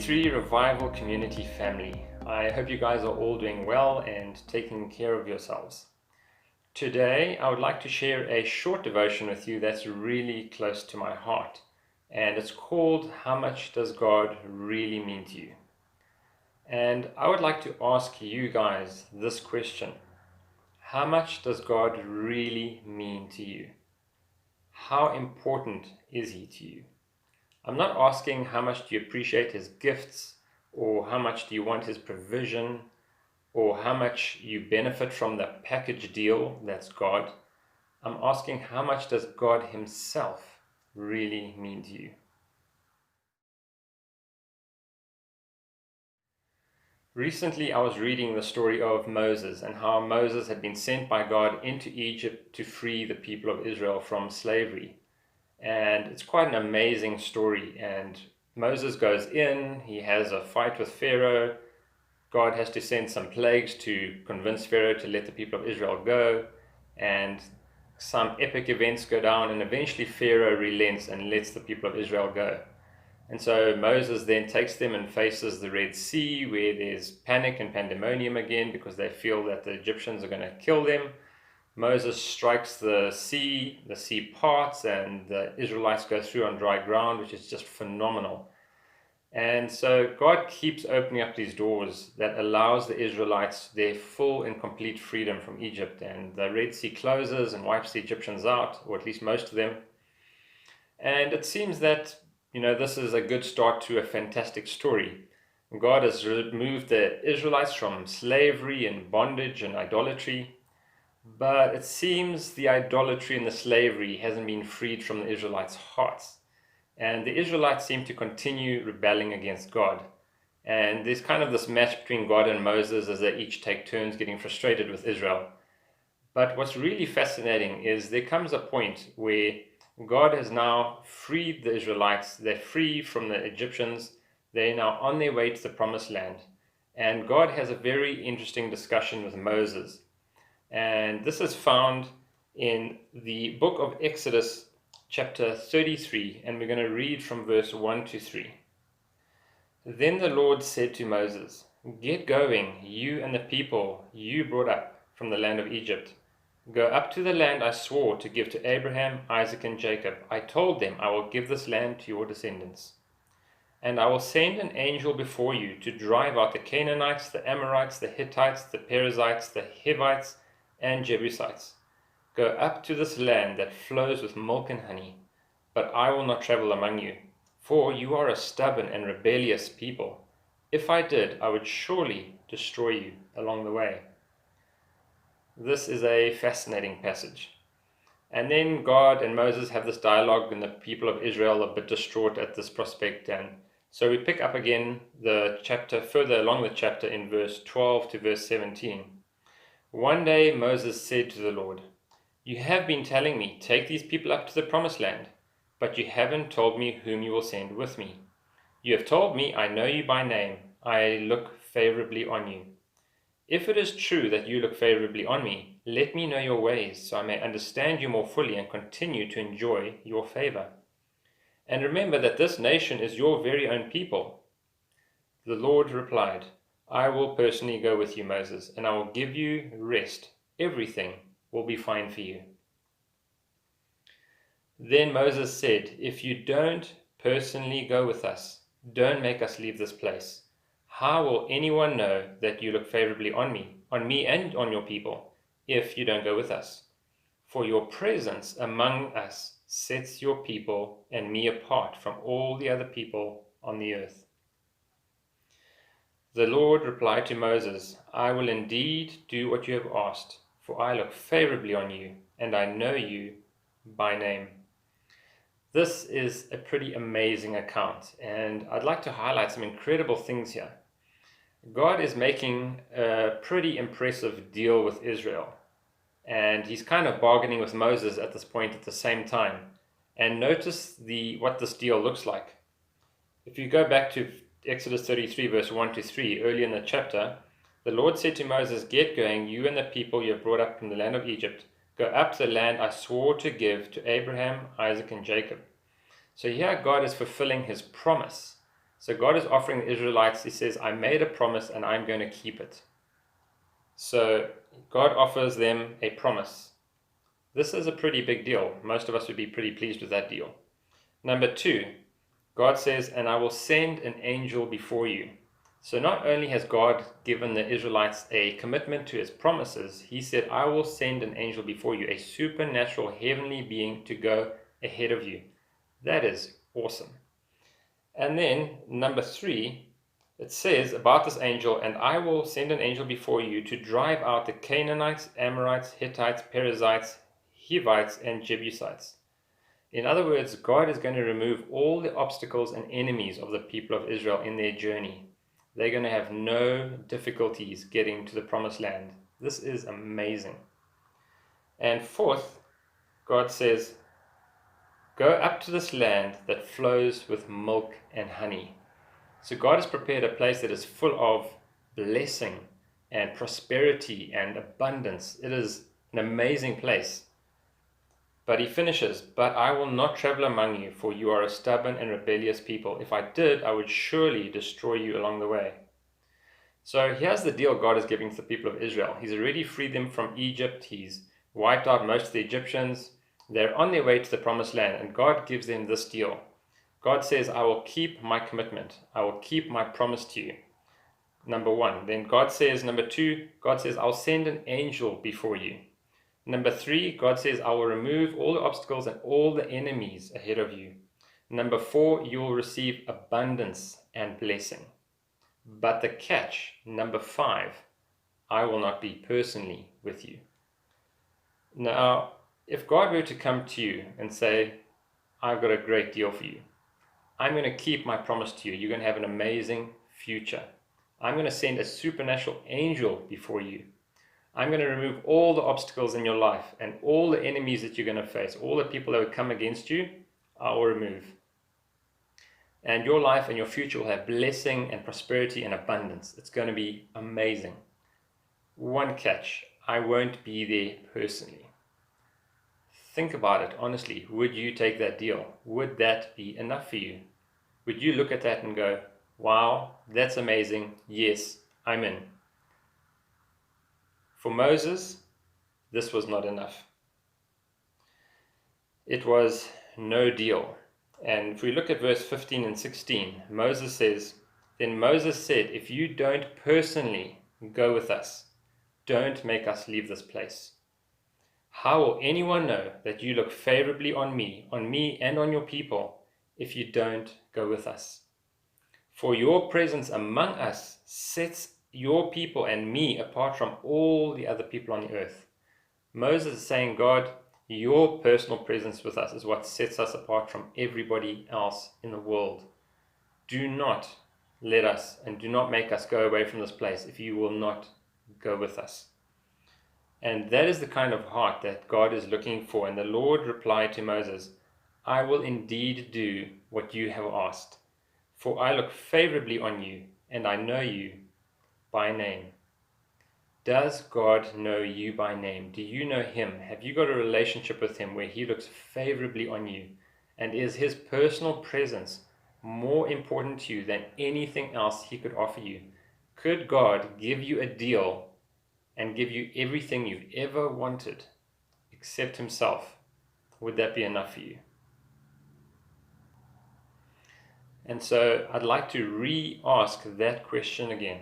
33 Revival Community family. I hope you guys are all doing well and taking care of yourselves. Today, I would like to share a short devotion with you that's really close to my heart, and it's called How Much Does God Really Mean to You? And I would like to ask you guys this question. How much does God really mean to you? How important is He to you? I'm not asking how much do you appreciate His gifts, or how much do you want His provision, or how much you benefit from the package deal that's God. I'm asking how much does God Himself really mean to you? Recently I was reading the story of Moses and how Moses had been sent by God into Egypt to free the people of Israel from slavery. And it's quite an amazing story. And Moses goes in, he has a fight with Pharaoh. God has to send some plagues to convince Pharaoh to let the people of Israel go. And some epic events go down, and eventually Pharaoh relents and lets the people of Israel go. And so Moses then takes them and faces the Red Sea, where there's panic and pandemonium again because they feel that the Egyptians are going to kill them. Moses strikes the sea parts, and the Israelites go through on dry ground, which is just phenomenal. And so God keeps opening up these doors that allows the Israelites their full and complete freedom from Egypt. And the Red Sea closes and wipes the Egyptians out, or at least most of them. And it seems that, this is a good start to a fantastic story. God has removed the Israelites from slavery and bondage and idolatry. But it seems the idolatry and the slavery hasn't been freed from the Israelites' hearts. And the Israelites seem to continue rebelling against God. And there's kind of this match between God and Moses as they each take turns getting frustrated with Israel. But what's really fascinating is there comes a point where God has now freed the Israelites. They're free from the Egyptians. They're now on their way to the promised land. And God has a very interesting discussion with Moses. And this is found in the book of Exodus, chapter 33, and we're going to read from verse 1 to 3. Then the Lord said to Moses, "Get going, you and the people you brought up from the land of Egypt. Go up to the land I swore to give to Abraham, Isaac, and Jacob. I told them I will give this land to your descendants. And I will send an angel before you to drive out the Canaanites, the Amorites, the Hittites, the Perizzites, the Hivites, and Jebusites. Go up to this land that flows with milk and honey, but I will not travel among you, for you are a stubborn and rebellious people. If I did, I would surely destroy you along the way." This is a fascinating passage. And then God and Moses have this dialogue, and the people of Israel are a bit distraught at this prospect. And so we pick up again the chapter, further along the chapter in verse 12 to verse 17. One day Moses said to the Lord, "You have been telling me, take these people up to the promised land, but you haven't told me whom you will send with me. You have told me, I know you by name. I look favorably on you. If it is true that you look favorably on me, let me know your ways, so I may understand you more fully and continue to enjoy your favor. And remember that this nation is your very own people." The Lord replied, "I will personally go with you, Moses, and I will give you rest. Everything will be fine for you." Then Moses said, "If you don't personally go with us, don't make us leave this place. How will anyone know that you look favorably on me and on your people, if you don't go with us? For your presence among us sets your people and me apart from all the other people on the earth." The Lord replied to Moses, "I will indeed do what you have asked, for I look favorably on you, and I know you by name." This is a pretty amazing account, and I'd like to highlight some incredible things here. God is making a pretty impressive deal with Israel, and he's kind of bargaining with Moses at this point at the same time. And notice what this deal looks like. If you go back to Exodus 33 verse 1 to 3, early in the chapter, the Lord said to Moses, "Get going, you and the people you have brought up from the land of Egypt. Go up to the land I swore to give to Abraham, Isaac, and Jacob." So here God is fulfilling his promise So God is offering the Israelites, he says, I made a promise and I'm going to keep it. So God offers them a promise. This is a pretty big deal. Most of us would be pretty pleased with that deal. Number 2, God says, and I will send an angel before you. So not only has God given the Israelites a commitment to his promises, he said, I will send an angel before you, a supernatural heavenly being to go ahead of you. That is awesome. And then number 3, it says about this angel, and I will send an angel before you to drive out the Canaanites, Amorites, Hittites, Perizzites, Hivites, and Jebusites. In other words, God is going to remove all the obstacles and enemies of the people of Israel in their journey. They're going to have no difficulties getting to the promised land. This is amazing. And 4th, God says, go up to this land that flows with milk and honey. So God has prepared a place that is full of blessing and prosperity and abundance. It is an amazing place. But he finishes, but I will not travel among you, for you are a stubborn and rebellious people. If I did, I would surely destroy you along the way. So here's the deal God is giving to the people of Israel. He's already freed them from Egypt. He's wiped out most of the Egyptians. They're on their way to the promised land, and God gives them this deal. God says, I will keep my commitment. I will keep my promise to you. Number 1. Then God says, number 2, God says, I'll send an angel before you. Number 3, God says, I will remove all the obstacles and all the enemies ahead of you. Number 4, you will receive abundance and blessing. But the catch, number 5, I will not be personally with you. Now, if God were to come to you and say, I've got a great deal for you. I'm going to keep my promise to you. You're going to have an amazing future. I'm going to send a supernatural angel before you. I'm going to remove all the obstacles in your life and all the enemies that you're going to face, all the people that would come against you, I will remove. And your life and your future will have blessing and prosperity and abundance. It's going to be amazing. One catch, I won't be there personally. Think about it honestly. Would you take that deal? Would that be enough for you? Would you look at that and go, wow, that's amazing. Yes, I'm in. For Moses, this was not enough. It was no deal. And if we look at verse 15 and 16, Moses says, then Moses said, if you don't personally go with us, don't make us leave this place. How will anyone know that you look favorably on me and on your people, if you don't go with us? For your presence among us sets your people and me apart from all the other people on the earth. Moses is saying, God, your personal presence with us is what sets us apart from everybody else in the world. Do not let us and do not make us go away from this place if you will not go with us. And that is the kind of heart that God is looking for. And the Lord replied to Moses, I will indeed do what you have asked, for I look favorably on you, and I know you by name. Does God know you by name? Do you know him? Have you got a relationship with him where he looks favorably on you? And is his personal presence more important to you than anything else he could offer you? Could God give you a deal and give you everything you've ever wanted except himself? Would that be enough for you? And so I'd like to re-ask that question again.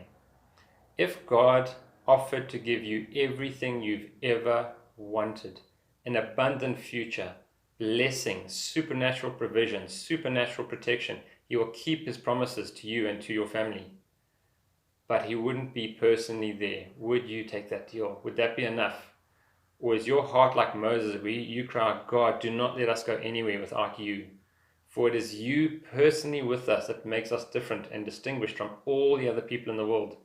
If God offered to give you everything you've ever wanted, an abundant future, blessing, supernatural provision, supernatural protection, he will keep his promises to you and to your family. But he wouldn't be personally there. Would you take that deal? Would that be enough? Or is your heart like Moses, where you cry, God, do not let us go anywhere without you? For it is you personally with us that makes us different and distinguished from all the other people in the world.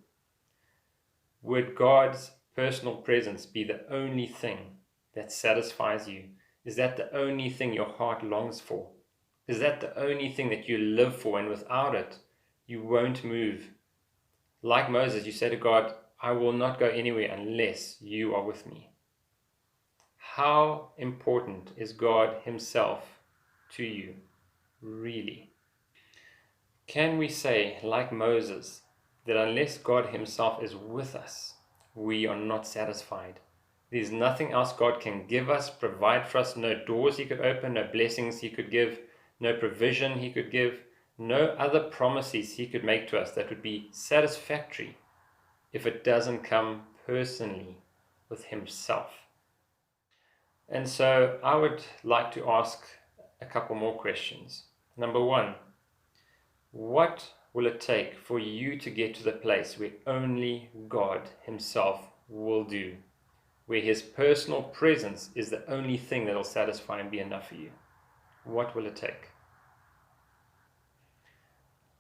Would God's personal presence be the only thing that satisfies you? Is that the only thing your heart longs for? Is that the only thing that you live for, and without it, you won't move? Like Moses, you say to God, I will not go anywhere unless you are with me. How important is God himself to you, really? Can we say, like Moses, that unless God himself is with us, we are not satisfied? There's nothing else God can give us, provide for us, no doors he could open, no blessings he could give, no provision he could give, no other promises he could make to us that would be satisfactory if it doesn't come personally with himself. And so I would like to ask a couple more questions. Number one, what will it take for you to get to the place where only God himself will do? Where his personal presence is the only thing that will satisfy and be enough for you? What will it take?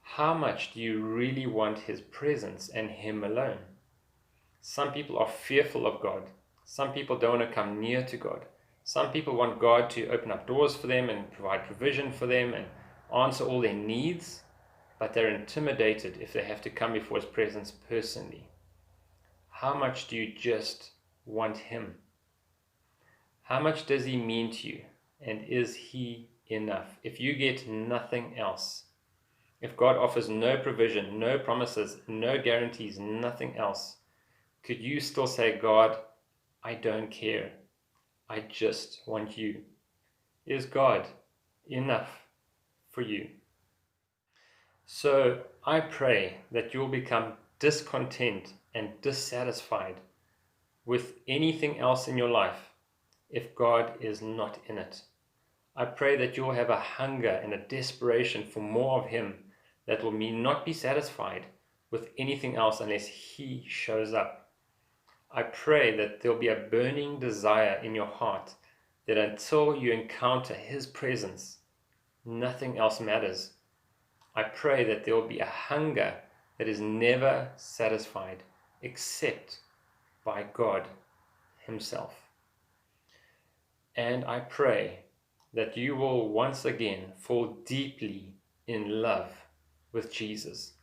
How much do you really want his presence and him alone? Some people are fearful of God. Some people don't want to come near to God. Some people want God to open up doors for them and provide provision for them and answer all their needs, but they're intimidated if they have to come before his presence personally. How much do you just want him? How much does he mean to you? And is he enough? If you get nothing else, if God offers no provision, no promises, no guarantees, nothing else, could you still say, God, I don't care. I just want you. Is God enough for you? So I pray that you'll become discontent and dissatisfied with anything else in your life if God is not in it. I pray that you'll have a hunger and a desperation for more of him that will mean not be satisfied with anything else unless he shows up. I pray that there'll be a burning desire in your heart that until you encounter his presence, nothing else matters. I pray that there will be a hunger that is never satisfied except by God himself. And I pray that you will once again fall deeply in love with Jesus,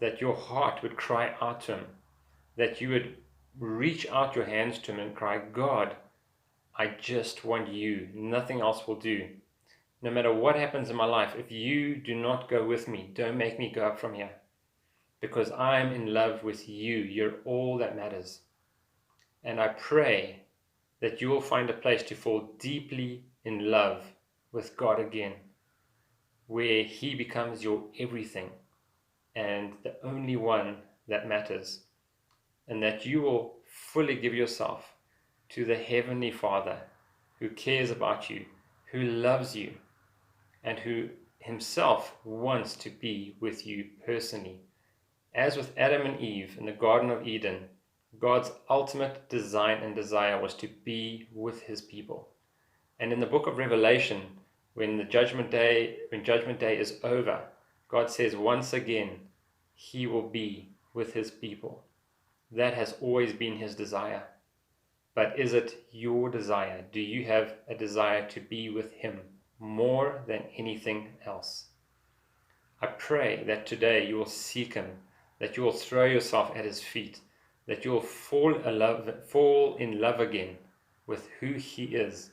that your heart would cry out to him, that you would reach out your hands to him and cry, God, I just want you. Nothing else will do. No matter what happens in my life, if you do not go with me, don't make me go up from here, because I'm in love with you. You're all that matters. And I pray that you will find a place to fall deeply in love with God again, where he becomes your everything and the only one that matters, and that you will fully give yourself to the Heavenly Father who cares about you, who loves you, and who himself wants to be with you personally. As with Adam and Eve in the Garden of Eden, God's ultimate design and desire was to be with his people. And in the book of Revelation, when judgment day is over, God says once again, he will be with his people. That has always been his desire. But is it your desire? Do you have a desire to be with him more than anything else? I pray that today you will seek him, that you will throw yourself at his feet, that you will fall in love again with who he is,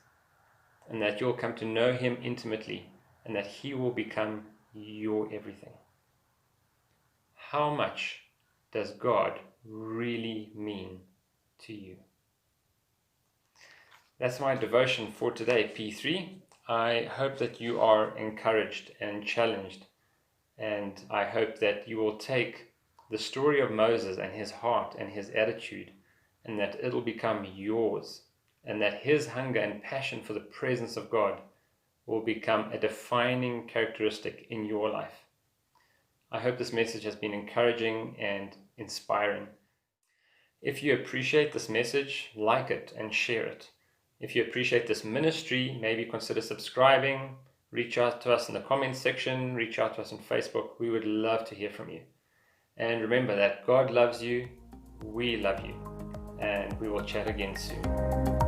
and that you'll come to know him intimately, and that he will become your everything. How much does God really mean to you? That's my devotion for today, P3. I hope that you are encouraged and challenged, and I hope that you will take the story of Moses and his heart and his attitude, and that it'll become yours, and that his hunger and passion for the presence of God will become a defining characteristic in your life. I hope this message has been encouraging and inspiring. If you appreciate this message, like it and share it. If you appreciate this ministry, maybe consider subscribing, reach out to us in the comments section, reach out to us on Facebook. We would love to hear from you. And remember that God loves you, we love you, and we will chat again soon.